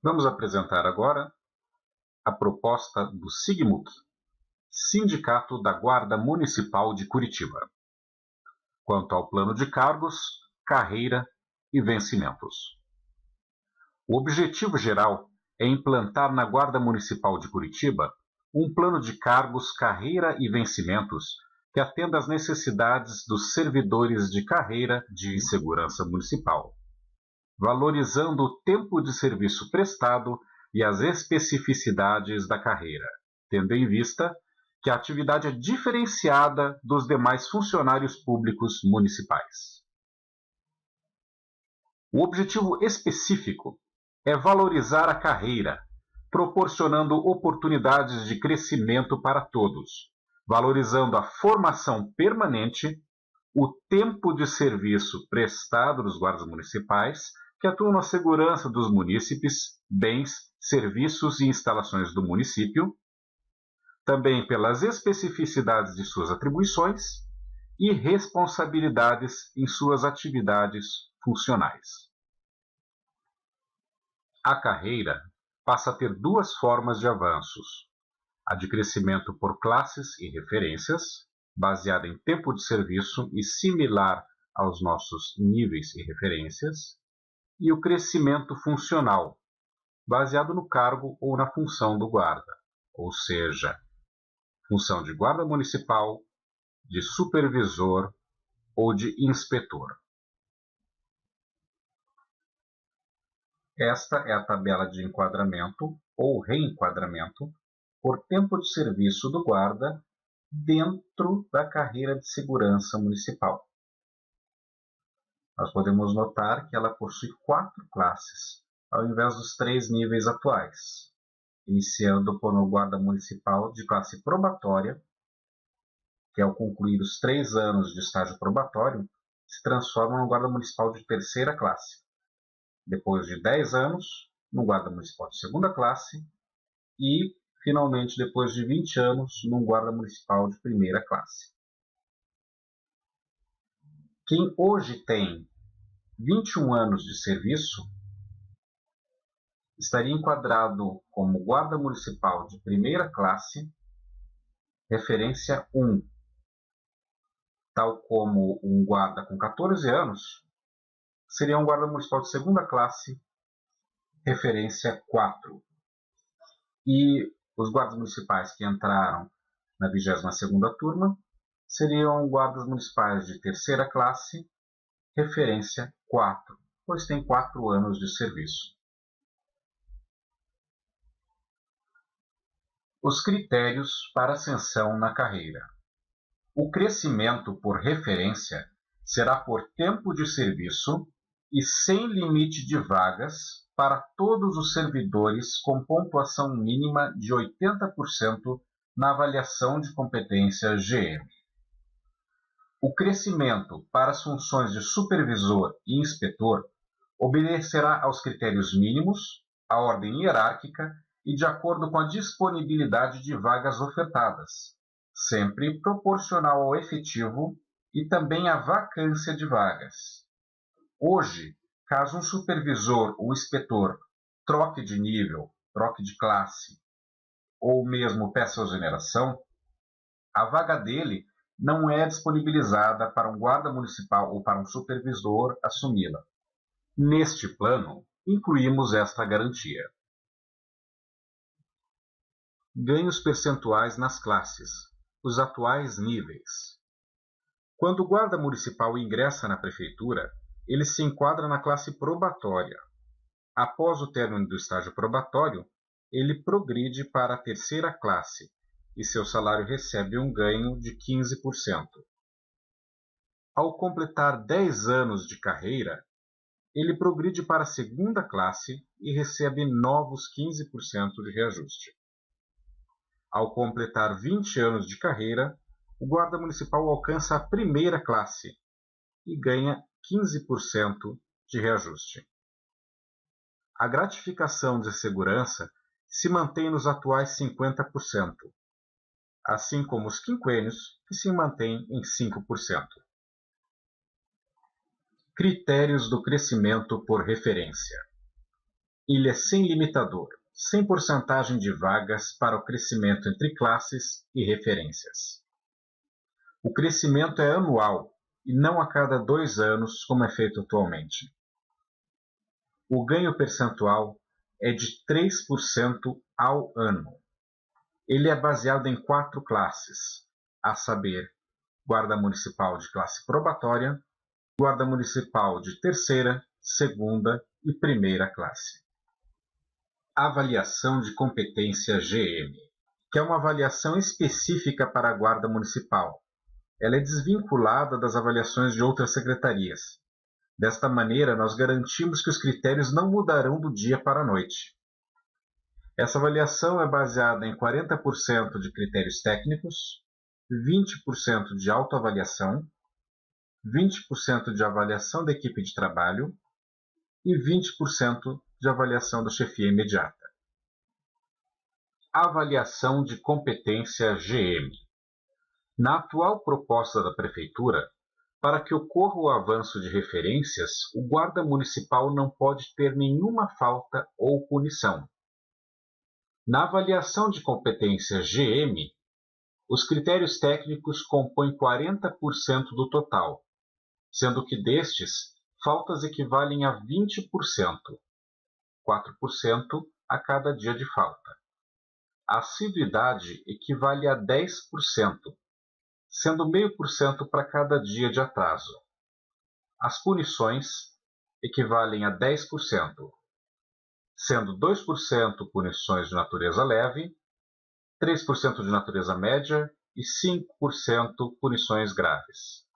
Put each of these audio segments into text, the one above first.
Vamos apresentar agora a proposta do SIGMUC, Sindicato da Guarda Municipal de Curitiba, quanto ao plano de cargos, carreira e vencimentos. O objetivo geral é implantar na Guarda Municipal de Curitiba um plano de cargos, carreira e vencimentos que atenda às necessidades dos servidores de carreira de segurança municipal, valorizando o tempo de serviço prestado e as especificidades da carreira, tendo em vista que a atividade é diferenciada dos demais funcionários públicos municipais. O objetivo específico é valorizar a carreira, proporcionando oportunidades de crescimento para todos, valorizando a formação permanente, o tempo de serviço prestado dos guardas municipais, que atuam na segurança dos munícipes, bens, serviços e instalações do município, também pelas especificidades de suas atribuições e responsabilidades em suas atividades funcionais. A carreira passa a ter duas formas de avanços: a de crescimento por classes e referências, baseada em tempo de serviço e similar aos nossos níveis e referências, e o crescimento funcional, baseado no cargo ou na função do guarda, ou seja, função de guarda municipal, de supervisor ou de inspetor. Esta é a tabela de enquadramento ou reenquadramento por tempo de serviço do guarda dentro da carreira de segurança municipal. Nós podemos notar que ela possui 4 classes, ao invés dos 3 níveis atuais, iniciando por um guarda municipal de classe probatória, que ao concluir os 3 anos de estágio probatório, se transforma num guarda municipal de terceira classe. Depois de 10 anos, num guarda municipal de segunda classe e, finalmente, depois de 20 anos, num guarda municipal de primeira classe. Quem hoje tem 21 anos de serviço estaria enquadrado como guarda municipal de primeira classe, referência 1, tal como um guarda com 14 anos seria um guarda municipal de segunda classe, referência 4. E os guardas municipais que entraram na 22ª turma seriam guardas municipais de terceira classe, referência 4, pois tem 4 anos de serviço. Os critérios para ascensão na carreira. O crescimento por referência será por tempo de serviço e sem limite de vagas para todos os servidores com pontuação mínima de 80% na avaliação de competência GM. O crescimento para as funções de supervisor e inspetor obedecerá aos critérios mínimos, à ordem hierárquica e de acordo com a disponibilidade de vagas ofertadas, sempre proporcional ao efetivo e também à vacância de vagas. Hoje, caso um supervisor ou inspetor troque de nível, troque de classe, ou mesmo peça exoneração, a vaga dele não é disponibilizada para um guarda municipal ou para um supervisor assumi-la. Neste plano, incluímos esta garantia. Ganhos percentuais nas classes, os atuais níveis. Quando o guarda municipal ingressa na prefeitura, ele se enquadra na classe probatória. Após o término do estágio probatório, ele progride para a terceira classe e seu salário recebe um ganho de 15%. Ao completar 10 anos de carreira, ele progride para a segunda classe e recebe novos 15% de reajuste. Ao completar 20 anos de carreira, o guarda municipal alcança a primeira classe e ganha 15% de reajuste. A gratificação de segurança se mantém nos atuais 50%, assim como os quinquênios, que se mantêm em 5%. Critérios do crescimento por referência. Ele é sem limitador, sem porcentagem de vagas para o crescimento entre classes e referências. O crescimento é anual e não a cada 2 anos, como é feito atualmente. O ganho percentual é de 3% ao ano. Ele é baseado em 4 classes, a saber, Guarda Municipal de classe probatória, Guarda Municipal de terceira, segunda e primeira classe. Avaliação de competência GM, que é uma avaliação específica para a Guarda Municipal. Ela é desvinculada das avaliações de outras secretarias. Desta maneira, nós garantimos que os critérios não mudarão do dia para a noite. Essa avaliação é baseada em 40% de critérios técnicos, 20% de autoavaliação, 20% de avaliação da equipe de trabalho e 20% de avaliação da chefia imediata. Avaliação de competência GM. Na atual proposta da Prefeitura, para que ocorra o avanço de referências, o guarda municipal não pode ter nenhuma falta ou punição. Na avaliação de competência GM, os critérios técnicos compõem 40% do total, sendo que destes, faltas equivalem a 20%, 4% a cada dia de falta. A assiduidade equivale a 10%, sendo 0,5% para cada dia de atraso. As punições equivalem a 10%, sendo 2% punições de natureza leve, 3% de natureza média e 5% punições graves.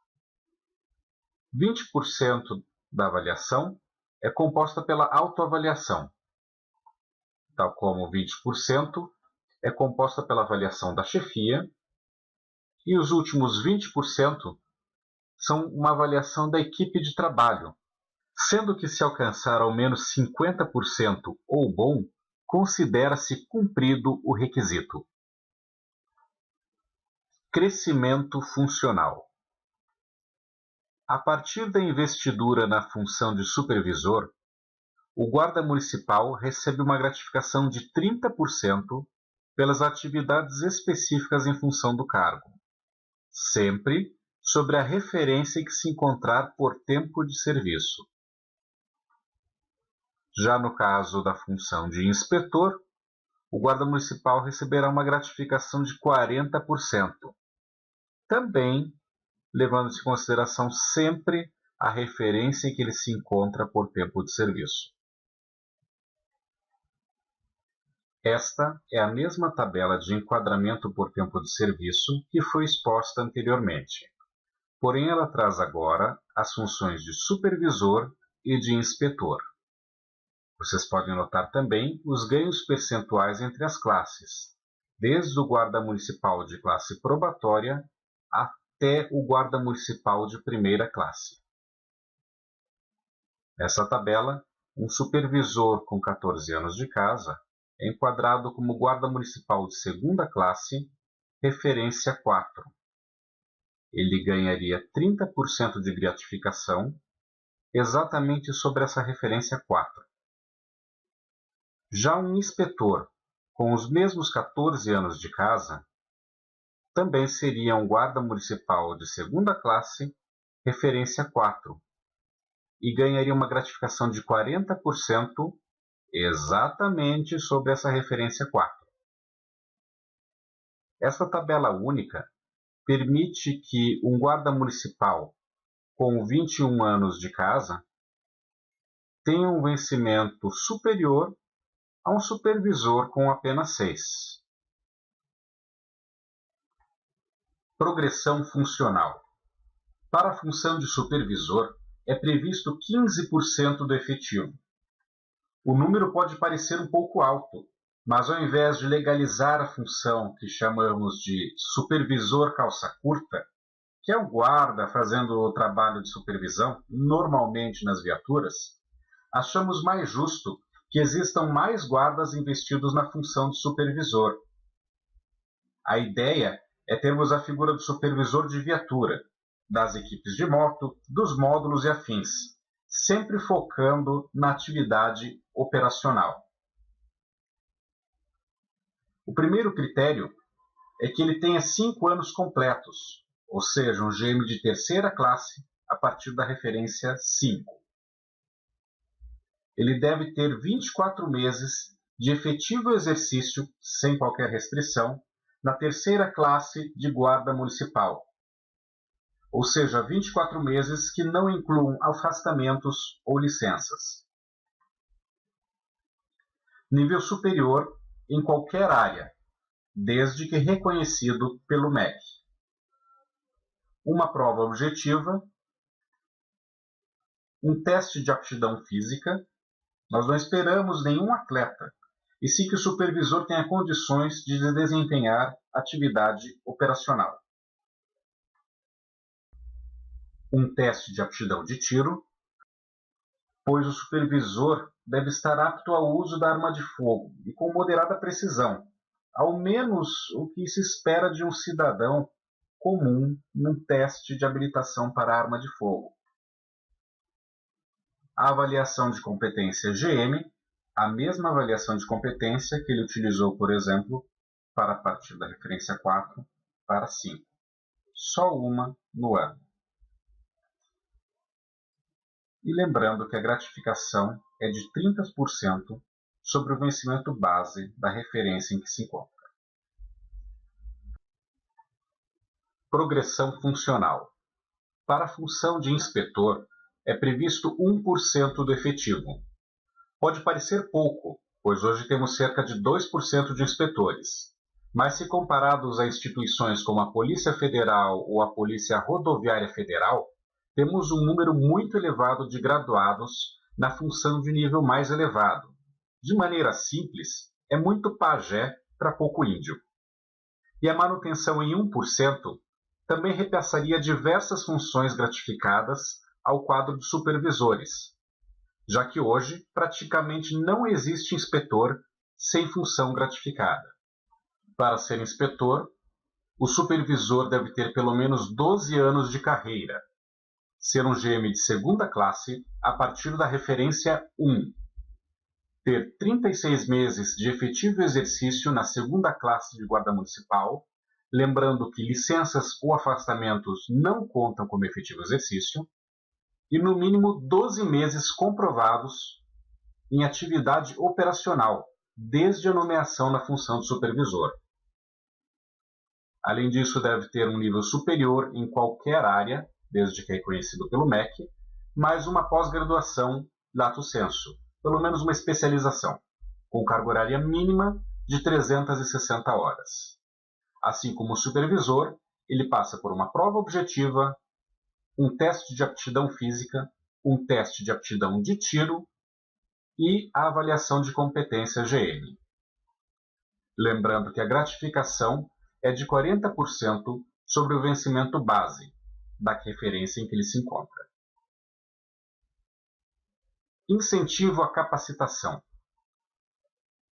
20% da avaliação é composta pela autoavaliação, tal como 20% é composta pela avaliação da chefia, e os últimos 20% são uma avaliação da equipe de trabalho, sendo que se alcançar ao menos 50% ou bom, considera-se cumprido o requisito. Crescimento funcional. A partir da investidura na função de supervisor, o guarda municipal recebe uma gratificação de 30% pelas atividades específicas em função do cargo, sempre sobre a referência que se encontrar por tempo de serviço. Já no caso da função de inspetor, o guarda municipal receberá uma gratificação de 40%, também levando-se em consideração sempre a referência em que ele se encontra por tempo de serviço. Esta é a mesma tabela de enquadramento por tempo de serviço que foi exposta anteriormente, porém ela traz agora as funções de supervisor e de inspetor. Vocês podem notar também os ganhos percentuais entre as classes, desde o guarda municipal de classe probatória até o guarda municipal de primeira classe. Nessa tabela, um supervisor com 14 anos de casa é enquadrado como guarda municipal de segunda classe, referência 4. Ele ganharia 30% de gratificação exatamente sobre essa referência 4. Já um inspetor com os mesmos 14 anos de casa também seria um guarda municipal de segunda classe, referência 4, e ganharia uma gratificação de 40% exatamente sobre essa referência 4. Esta tabela única permite que um guarda municipal com 21 anos de casa tenha um vencimento superior a um supervisor com apenas 6. Progressão funcional. Para a função de supervisor, é previsto 15% do efetivo. O número pode parecer um pouco alto, mas ao invés de legalizar a função que chamamos de supervisor calça curta, que é o guarda fazendo o trabalho de supervisão, normalmente nas viaturas, achamos mais justo que existam mais guardas investidos na função de supervisor. A ideia é termos a figura do supervisor de viatura, das equipes de moto, dos módulos e afins, sempre focando na atividade operacional. O primeiro critério é que ele tenha 5 anos completos, ou seja, um GM de terceira classe a partir da referência 5. Ele deve ter 24 meses de efetivo exercício, sem qualquer restrição, na terceira classe de guarda municipal, ou seja, 24 meses que não incluam afastamentos ou licenças. Nível superior em qualquer área, desde que reconhecido pelo MEC. Uma prova objetiva, um teste de aptidão física. Nós não esperamos nenhum atleta, e sim que o supervisor tenha condições de desempenhar atividade operacional. Um teste de aptidão de tiro, pois o supervisor deve estar apto ao uso da arma de fogo e com moderada precisão, ao menos o que se espera de um cidadão comum num teste de habilitação para arma de fogo. A avaliação de competência GM, a mesma avaliação de competência que ele utilizou, por exemplo, para a partir da referência 4 para 5. Só uma no ano. E lembrando que a gratificação é de 30% sobre o vencimento base da referência em que se encontra. Progressão funcional. Para a função de inspetor, é previsto 1% do efetivo. Pode parecer pouco, pois hoje temos cerca de 2% de inspetores, mas se comparados a instituições como a Polícia Federal ou a Polícia Rodoviária Federal, temos um número muito elevado de graduados na função de nível mais elevado. De maneira simples, é muito pajé para pouco índio. E a manutenção em 1% também repassaria diversas funções gratificadas ao quadro de supervisores, já que hoje praticamente não existe inspetor sem função gratificada. Para ser inspetor, o supervisor deve ter pelo menos 12 anos de carreira, ser um GM de segunda classe a partir da referência 1, ter 36 meses de efetivo exercício na segunda classe de guarda municipal, lembrando que licenças ou afastamentos não contam como efetivo exercício, e no mínimo 12 meses comprovados em atividade operacional, desde a nomeação na função de supervisor. Além disso, deve ter um nível superior em qualquer área, desde que é reconhecido pelo MEC, mais uma pós-graduação lato sensu, pelo menos uma especialização, com carga horária mínima de 360 horas. Assim como o supervisor, ele passa por uma prova objetiva, um teste de aptidão física, um teste de aptidão de tiro e a avaliação de competência GM. Lembrando que a gratificação é de 40% sobre o vencimento base da referência em que ele se encontra. Incentivo à capacitação.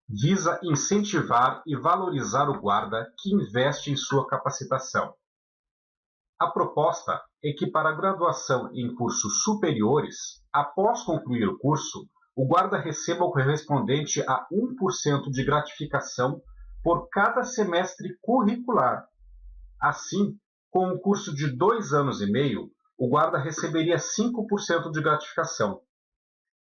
Visa incentivar e valorizar o guarda que investe em sua capacitação. A proposta é que para a graduação em cursos superiores, após concluir o curso, o guarda receba o correspondente a 1% de gratificação por cada semestre curricular. Assim, com um curso de 2 anos e meio, o guarda receberia 5% de gratificação.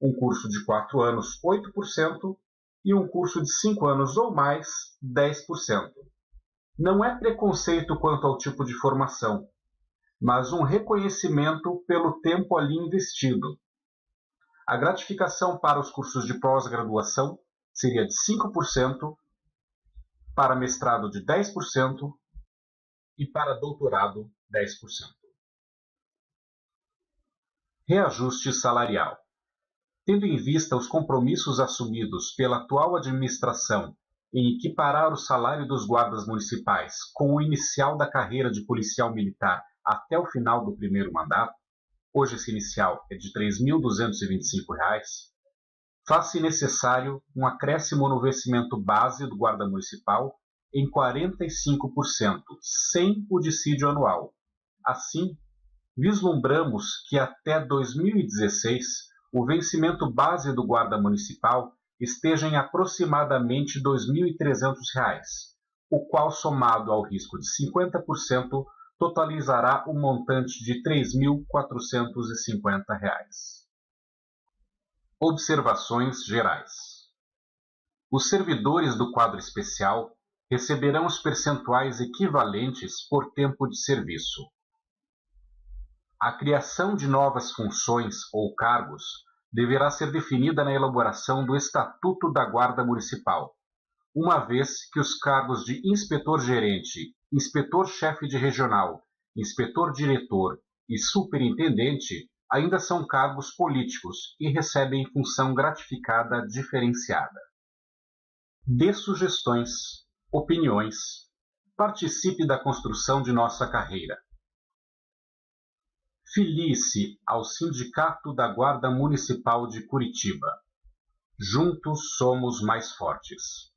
Um curso de 4 anos, 8%, e um curso de 5 anos ou mais, 10%. Não é preconceito quanto ao tipo de formação, mas um reconhecimento pelo tempo ali investido. A gratificação para os cursos de pós-graduação seria de 5%, para mestrado de 10% e para doutorado 10%. Reajuste salarial. Tendo em vista os compromissos assumidos pela atual administração em equiparar o salário dos guardas municipais com o inicial da carreira de policial militar até o final do primeiro mandato, hoje esse inicial é de R$ 3.225, faz-se necessário um acréscimo no vencimento base do guarda municipal em 45%, sem o dissídio anual. Assim, vislumbramos que até 2016 o vencimento base do guarda municipal esteja em aproximadamente R$ 2.300, o qual, somado ao risco de 50%, totalizará um montante de R$ 3.450. Observações gerais. Os servidores do quadro especial receberão os percentuais equivalentes por tempo de serviço. A criação de novas funções ou cargos deverá ser definida na elaboração do Estatuto da Guarda Municipal, uma vez que os cargos de inspetor-gerente, inspetor-chefe de regional, inspetor-diretor e superintendente ainda são cargos políticos e recebem função gratificada diferenciada. Dê sugestões, opiniões. Participe da construção de nossa carreira. Filie-se ao Sindicato da Guarda Municipal de Curitiba. Juntos somos mais fortes.